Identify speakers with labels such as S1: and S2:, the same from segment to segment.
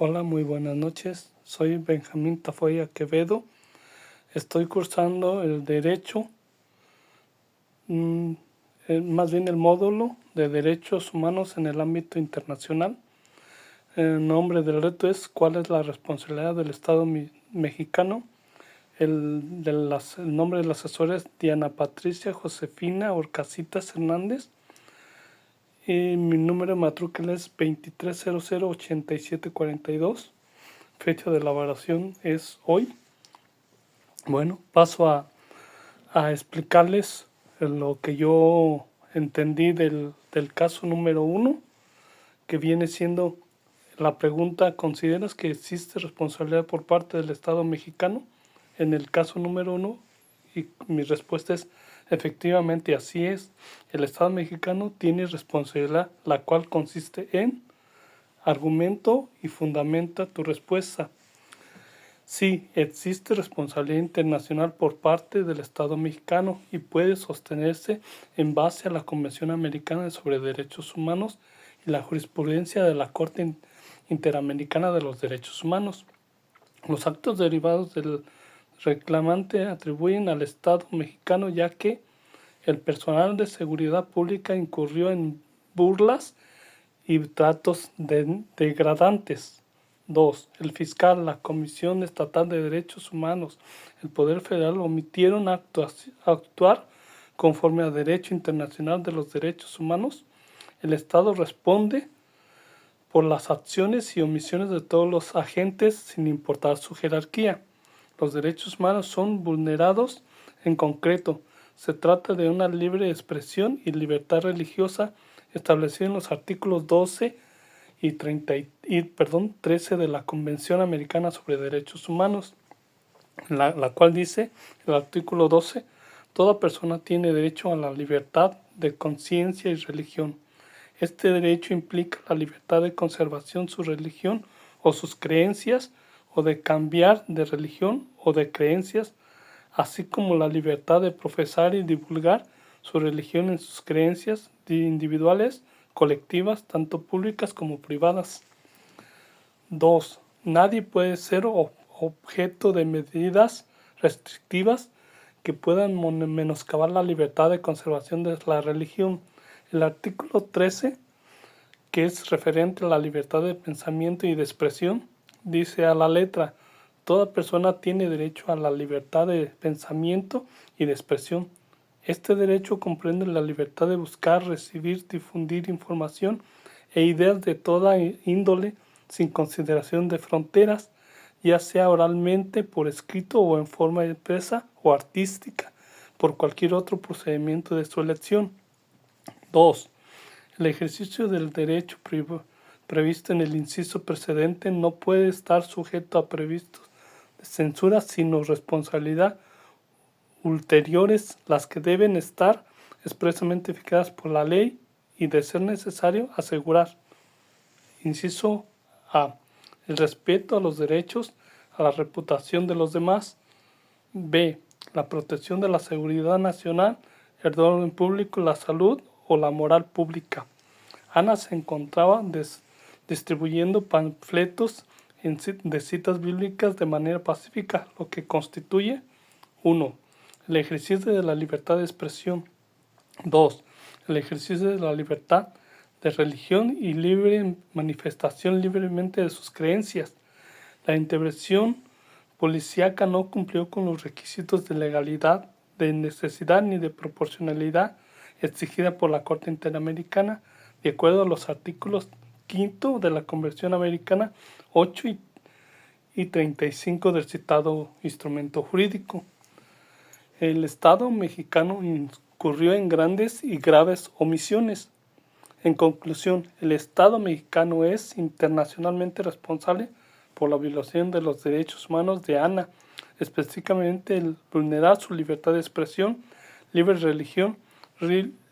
S1: Hola, muy buenas noches. Soy Benjamín Tafoya Quevedo. Estoy cursando el Derecho, más bien el módulo de Derechos Humanos en el ámbito internacional. El nombre del reto es ¿cuál es la responsabilidad del Estado mexicano? El nombre del asesor es Diana Patricia Josefina Orcasitas Hernández. Y mi número de matrícula es 23008742. Fecha de elaboración es hoy. Bueno, paso a explicarles lo que yo entendí del caso número 1, que viene siendo la pregunta: ¿consideras que existe responsabilidad por parte del Estado mexicano en el caso número 1? Y mi respuesta es: efectivamente, así es. El Estado mexicano tiene responsabilidad, la cual consiste en argumento y fundamenta tu respuesta. Sí, existe responsabilidad internacional por parte del Estado mexicano y puede sostenerse en base a la Convención Americana sobre Derechos Humanos y la jurisprudencia de la Corte Interamericana de los Derechos Humanos. Los actos derivados del reclamante atribuyen al Estado mexicano, ya que el personal de seguridad pública incurrió en burlas y tratos degradantes. 2. El fiscal, la Comisión Estatal de Derechos Humanos, el Poder Federal omitieron actuar conforme al derecho internacional de los derechos humanos. El Estado responde por las acciones y omisiones de todos los agentes sin importar su jerarquía. Los derechos humanos son vulnerados. En concreto, se trata de una libre expresión y libertad religiosa establecida en los artículos 12 y 13 de la Convención Americana sobre Derechos Humanos, la cual dice, el artículo 12, toda persona tiene derecho a la libertad de conciencia y religión. Este derecho implica la libertad de conservación su religión o sus creencias, o de cambiar de religión o de creencias, así como la libertad de profesar y divulgar su religión en sus creencias individuales, colectivas, tanto públicas como privadas. 2. Nadie puede ser objeto de medidas restrictivas que puedan menoscabar la libertad de conservación de la religión. El artículo 13, que es referente a la libertad de pensamiento y de expresión, dice a la letra: toda persona tiene derecho a la libertad de pensamiento y de expresión. Este derecho comprende la libertad de buscar, recibir, difundir información e ideas de toda índole sin consideración de fronteras, ya sea oralmente, por escrito o en forma expresa o artística, por cualquier otro procedimiento de su elección. 2. El ejercicio del derecho previsto en el inciso precedente no puede estar sujeto a previstos de censura, sino responsabilidad ulteriores, las que deben estar expresamente fijadas por la ley y, de ser necesario, asegurar. Inciso A. El respeto a los derechos, a la reputación de los demás. B. La protección de la seguridad nacional, el orden público, la salud o la moral pública. Ana se encontraba distribuyendo panfletos de citas bíblicas de manera pacífica, lo que constituye: 1. El ejercicio de la libertad de expresión. 2. El ejercicio de la libertad de religión y libre manifestación libremente de sus creencias. La intervención policíaca no cumplió con los requisitos de legalidad, de necesidad ni de proporcionalidad exigida por la Corte Interamericana, de acuerdo a los artículos 5 de la Convención Americana 8 y 35 del citado instrumento jurídico. El Estado mexicano incurrió en grandes y graves omisiones. En conclusión, el Estado mexicano es internacionalmente responsable por la violación de los derechos humanos de Ana, específicamente el vulnerar su libertad de expresión, libre religión,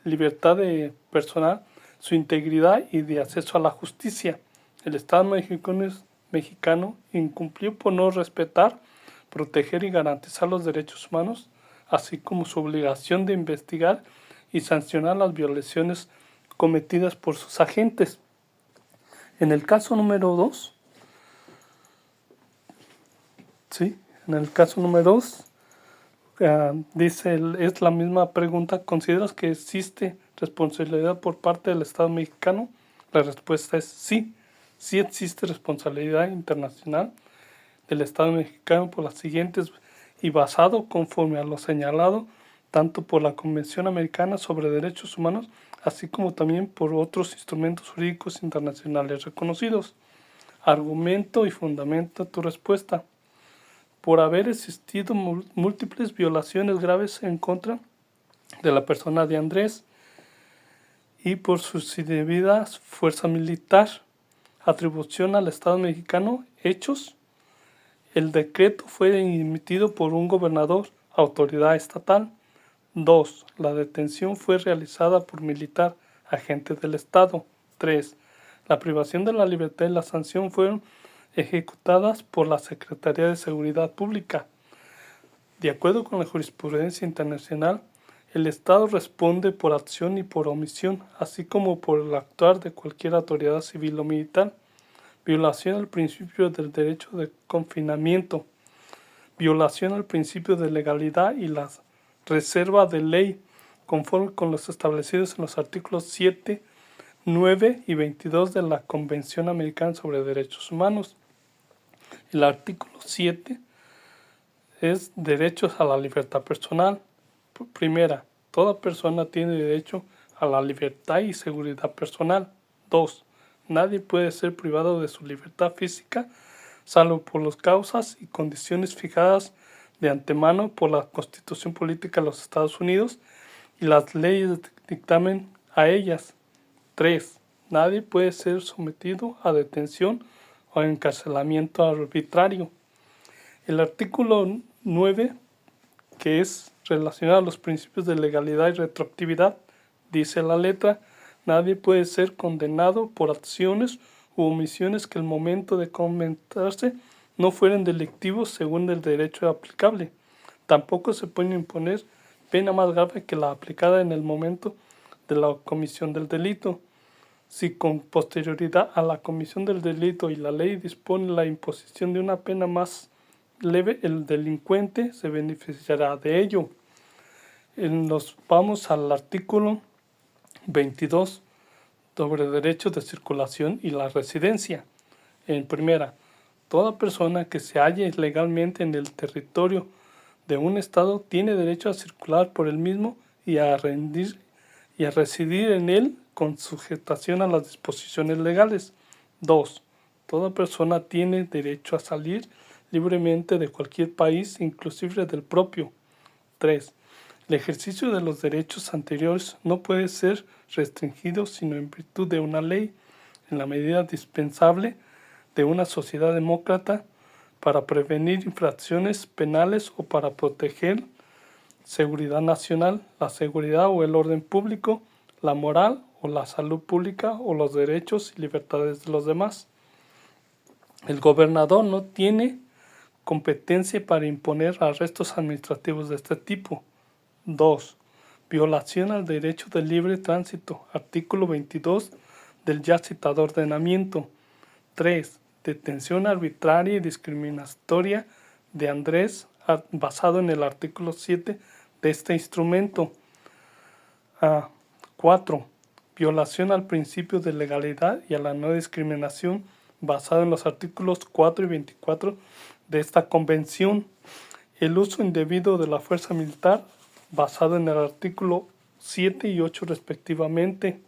S1: libertad de personal, su integridad y de acceso a la justicia. El Estado mexicano incumplió por no respetar, proteger y garantizar los derechos humanos, así como su obligación de investigar y sancionar las violaciones cometidas por sus agentes. En el caso número 2, ¿sí? En el caso número 2, es la misma pregunta. ¿Consideras que existe responsabilidad por parte del Estado mexicano? La respuesta es sí. Sí existe responsabilidad internacional del Estado mexicano por las siguientes y basado conforme a lo señalado tanto por la Convención Americana sobre Derechos Humanos así como también por otros instrumentos jurídicos internacionales reconocidos. Argumento y fundamento tu respuesta. Por haber existido múltiples violaciones graves en contra de la persona de Andrés y por sus indebidas fuerza militar, atribución al Estado mexicano, hechos. El decreto fue emitido por un gobernador, autoridad estatal. 2. La detención fue realizada por militar, agente del Estado. 3. La privación de la libertad y la sanción fueron ejecutadas por la Secretaría de Seguridad Pública. De acuerdo con la jurisprudencia internacional, el Estado responde por acción y por omisión, así como por el actuar de cualquier autoridad civil o militar. Violación al principio del derecho de confinamiento. Violación al principio de legalidad y la reserva de ley, conforme con los establecidos en los artículos 7, 9 y 22 de la Convención Americana sobre Derechos Humanos. El artículo 7 es derechos a la libertad personal. Primera, toda persona tiene derecho a la libertad y seguridad personal. 2. Nadie puede ser privado de su libertad física, salvo por las causas y condiciones fijadas de antemano por la Constitución Política de los Estados Unidos y las leyes de dictamen a ellas. 3. Nadie puede ser sometido a detención o encarcelamiento arbitrario. El artículo 9, que es relacionado a los principios de legalidad y retroactividad, dice la letra: nadie puede ser condenado por acciones u omisiones que al momento de comentarse no fueran delictivos según el derecho aplicable. Tampoco se puede imponer pena más grave que la aplicada en el momento de la comisión del delito. Si con posterioridad a la comisión del delito y la ley dispone la imposición de una pena más leve, el delincuente se beneficiará de ello. Nos vamos al artículo 22 sobre derechos de circulación y la residencia. En primera, toda persona que se halle legalmente en el territorio de un estado tiene derecho a circular por el mismo y a residir en él con sujetación a las disposiciones legales. 2. Toda persona tiene derecho a salir libremente de cualquier país, inclusive del propio. 3. El ejercicio de los derechos anteriores no puede ser restringido sino en virtud de una ley, en la medida dispensable de una sociedad demócrata, para prevenir infracciones penales o para proteger seguridad nacional, la seguridad o el orden público, la moral o la salud pública o los derechos y libertades de los demás. El gobernador no tiene competencia para imponer arrestos administrativos de este tipo. 2. Violación al derecho de libre tránsito, artículo 22 del ya citado ordenamiento. 3. Detención arbitraria y discriminatoria de Andrés, basado en el artículo 7 de este instrumento. 4. Violación al principio de legalidad y a la no discriminación, basado en los artículos 4 y 24 de esta convención. El uso indebido de la fuerza militar, basado en el artículo 7 y 8 respectivamente.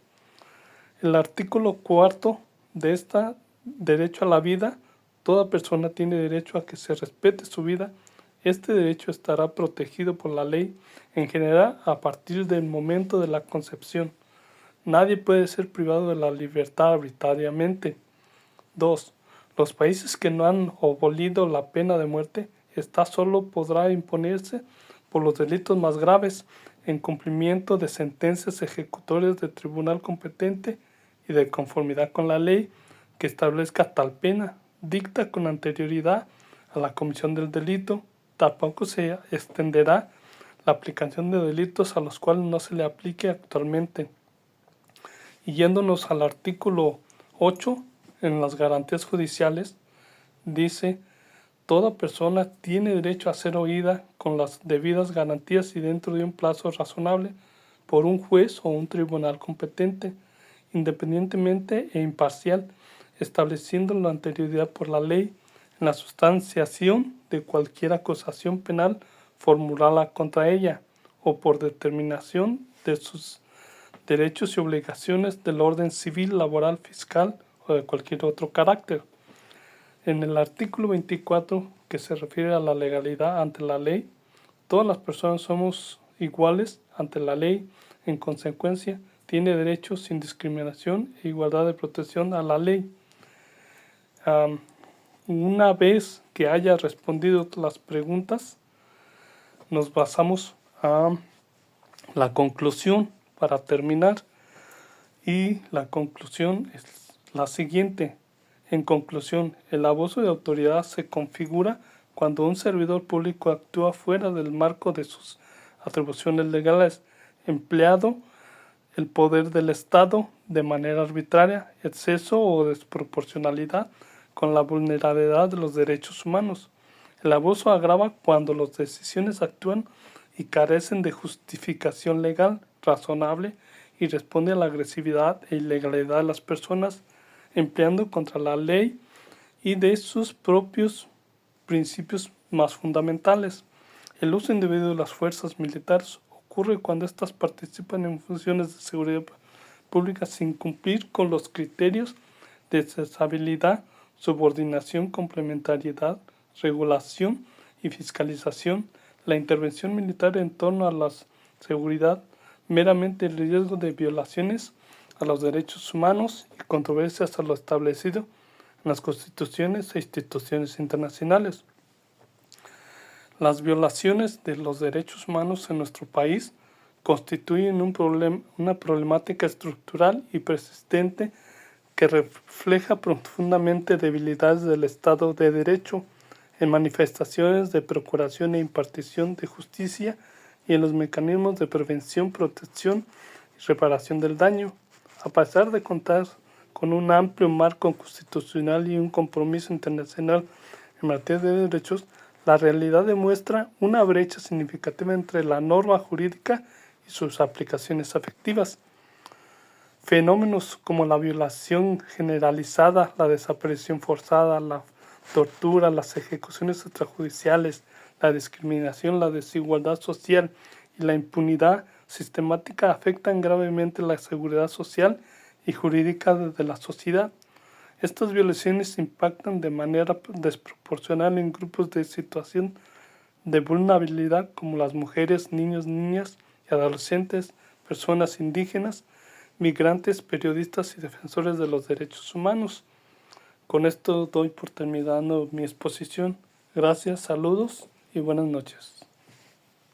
S1: El artículo 4 de esta, derecho a la vida. Toda persona tiene derecho a que se respete su vida. Este derecho estará protegido por la ley en general a partir del momento de la concepción. Nadie puede ser privado de la libertad arbitrariamente. 2. Los países que no han abolido la pena de muerte, esta solo podrá imponerse por los delitos más graves, en cumplimiento de sentencias ejecutorias del tribunal competente y de conformidad con la ley que establezca tal pena, dicta con anterioridad a la comisión del delito. Tampoco se extenderá la aplicación de delitos a los cuales no se le aplique actualmente. Y yéndonos al artículo 8, en las garantías judiciales, dice: Toda persona tiene derecho a ser oída con las debidas garantías y dentro de un plazo razonable por un juez o un tribunal competente, independientemente e imparcial, estableciendo la anterioridad por la ley en la sustanciación de cualquier acusación penal formulada contra ella o por determinación de sus derechos y obligaciones del orden civil, laboral, fiscal o de cualquier otro carácter. En el artículo 24, que se refiere a la legalidad ante la ley, todas las personas somos iguales ante la ley. En consecuencia, tiene derecho sin discriminación e igualdad de protección a la ley. Una vez que haya respondido las preguntas, nos basamos a la conclusión para terminar. Y la conclusión es la siguiente. En conclusión, el abuso de autoridad se configura cuando un servidor público actúa fuera del marco de sus atribuciones legales, empleando el poder del Estado de manera arbitraria, exceso o desproporcionalidad con la vulnerabilidad de los derechos humanos. El abuso agrava cuando las decisiones actúan y carecen de justificación legal razonable y responde a la agresividad e ilegalidad de las personas, empleando contra la ley y de sus propios principios más fundamentales. El uso indebido de las fuerzas militares ocurre cuando éstas participan en funciones de seguridad pública sin cumplir con los criterios de cesabilidad, subordinación, complementariedad, regulación y fiscalización. La intervención militar en torno a la seguridad meramente el riesgo de violaciones a los derechos humanos y controversias a lo establecido en las constituciones e instituciones internacionales. Las violaciones de los derechos humanos en nuestro país constituyen una problemática estructural y persistente que refleja profundamente debilidades del Estado de Derecho en manifestaciones de procuración e impartición de justicia y en los mecanismos de prevención, protección y reparación del daño. A pesar de contar con un amplio marco constitucional y un compromiso internacional en materia de derechos, la realidad demuestra una brecha significativa entre la norma jurídica y sus aplicaciones efectivas. Fenómenos como la violación generalizada, la desaparición forzada, la tortura, las ejecuciones extrajudiciales, la discriminación, la desigualdad social y la impunidad sistemática afectan gravemente la seguridad social y jurídica de la sociedad. Estas violaciones impactan de manera desproporcional en grupos de situación de vulnerabilidad como las mujeres, niños, niñas y adolescentes, personas indígenas, migrantes, periodistas y defensores de los derechos humanos. Con esto doy por terminado mi exposición. Gracias, saludos y buenas noches.